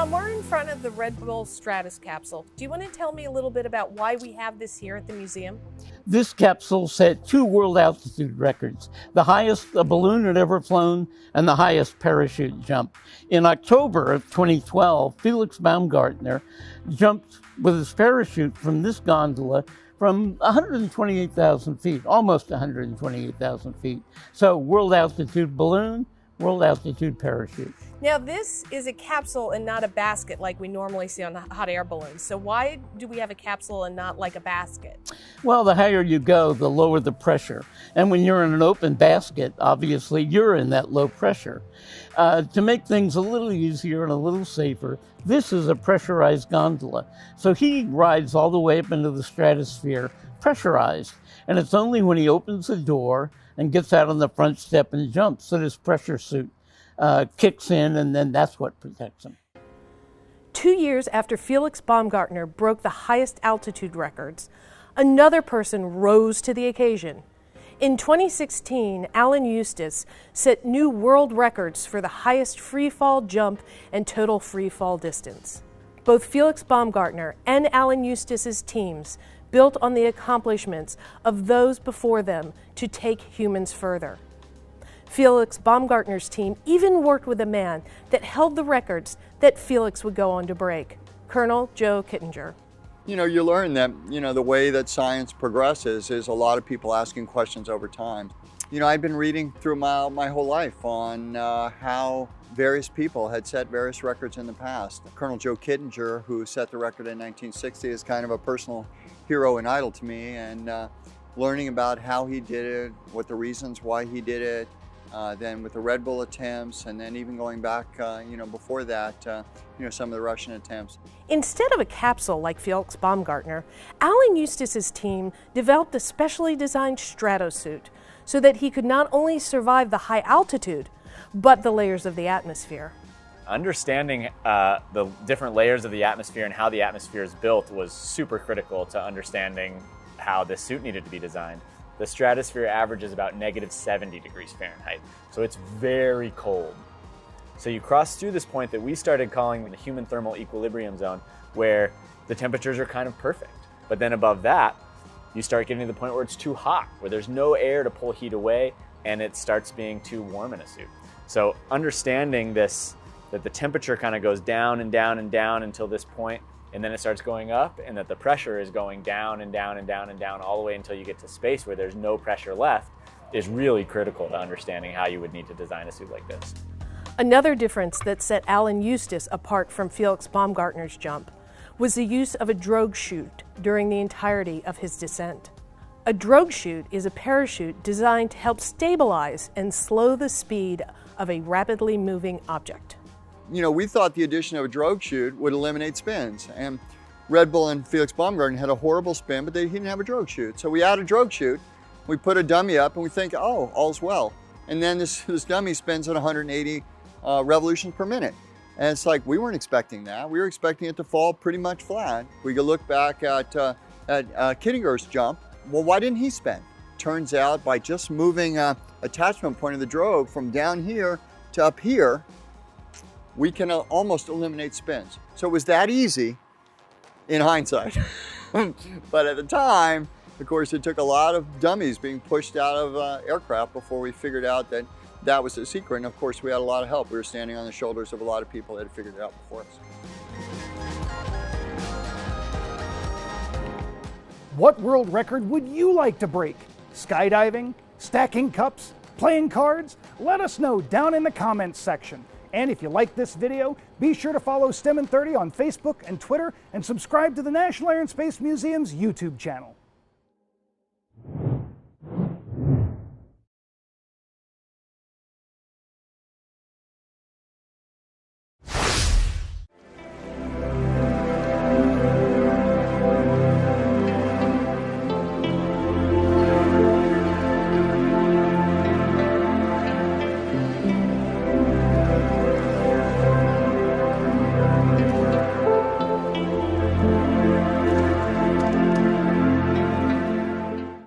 Tom, we're in front of the Red Bull Stratus capsule. Do you want to tell me a little bit about why we have this here at the museum? This capsule set 2 world altitude records, the highest a balloon had ever flown and the highest parachute jump. In October of 2012, Felix Baumgartner jumped with his parachute from this gondola from 128,000 feet, almost 128,000 feet. So world altitude balloon, world altitude parachute. Now this is a capsule and not a basket like we normally see on hot air balloons. So why do we have a capsule and not like a basket? Well, the higher you go, the lower the pressure. And when you're in an open basket, obviously you're in that low pressure. To make things a little easier and a little safer, this is a pressurized gondola. So he rides all the way up into the stratosphere pressurized. And it's only when he opens the door and gets out on the front step and jumps that his pressure suit kicks in, and then that's what protects him. 2 years after Felix Baumgartner broke the highest altitude records, another person rose to the occasion. In 2016, Alan Eustace set new world records for the highest free fall jump and total free fall distance. Both Felix Baumgartner and Alan Eustace's teams built on the accomplishments of those before them to take humans further. Felix Baumgartner's team even worked with a man that held the records that Felix would go on to break, Colonel Joe Kittinger. You know, you learn that, the way that science progresses is a lot of people asking questions over time. I've been reading through my whole life on how various people had set various records in the past. Colonel Joe Kittinger, who set the record in 1960, is kind of a personal hero and idol to me, and learning about how he did it, what the reasons why he did it, then with the Red Bull attempts, and then even going back, before that, some of the Russian attempts. Instead of a capsule like Felix Baumgartner, Alan Eustace's team developed a specially designed stratosuit so that he could not only survive the high altitude, but the layers of the atmosphere. Understanding the different layers of the atmosphere and how the atmosphere is built was super critical to understanding how this suit needed to be designed. The stratosphere averages about -70 degrees Fahrenheit, so it's very cold. So you cross through this point that we started calling the human thermal equilibrium zone, where the temperatures are kind of perfect. But then above that, you start getting to the point where it's too hot, where there's no air to pull heat away, and it starts being too warm in a suit. So understanding this, that the temperature kind of goes down and down and down until this point, and then it starts going up, and that the pressure is going down and down and down and down all the way until you get to space where there's no pressure left, is really critical to understanding how you would need to design a suit like this. Another difference that set Alan Eustace apart from Felix Baumgartner's jump was the use of a drogue chute during the entirety of his descent. A drogue chute is a parachute designed to help stabilize and slow the speed of a rapidly moving object. We thought the addition of a drogue chute would eliminate spins, and Red Bull and Felix Baumgartner had a horrible spin, but he didn't have a drogue chute. So we add a drogue chute, we put a dummy up, and we think, oh, all's well. And then this dummy spins at 180 revolutions per minute. And it's like, we weren't expecting that. We were expecting it to fall pretty much flat. We could look back at Kittinger's jump. Well, why didn't he spin? Turns out by just moving attachment point of the drogue from down here to up here, we can almost eliminate spins. So it was that easy in hindsight. But at the time, of course, it took a lot of dummies being pushed out of aircraft before we figured out that that was the secret. And of course, we had a lot of help. We were standing on the shoulders of a lot of people that had figured it out before us. What world record would you like to break? Skydiving? Stacking cups? Playing cards? Let us know down in the comments section. And if you like this video, be sure to follow STEM in 30 on Facebook and Twitter, and subscribe to the National Air and Space Museum's YouTube channel.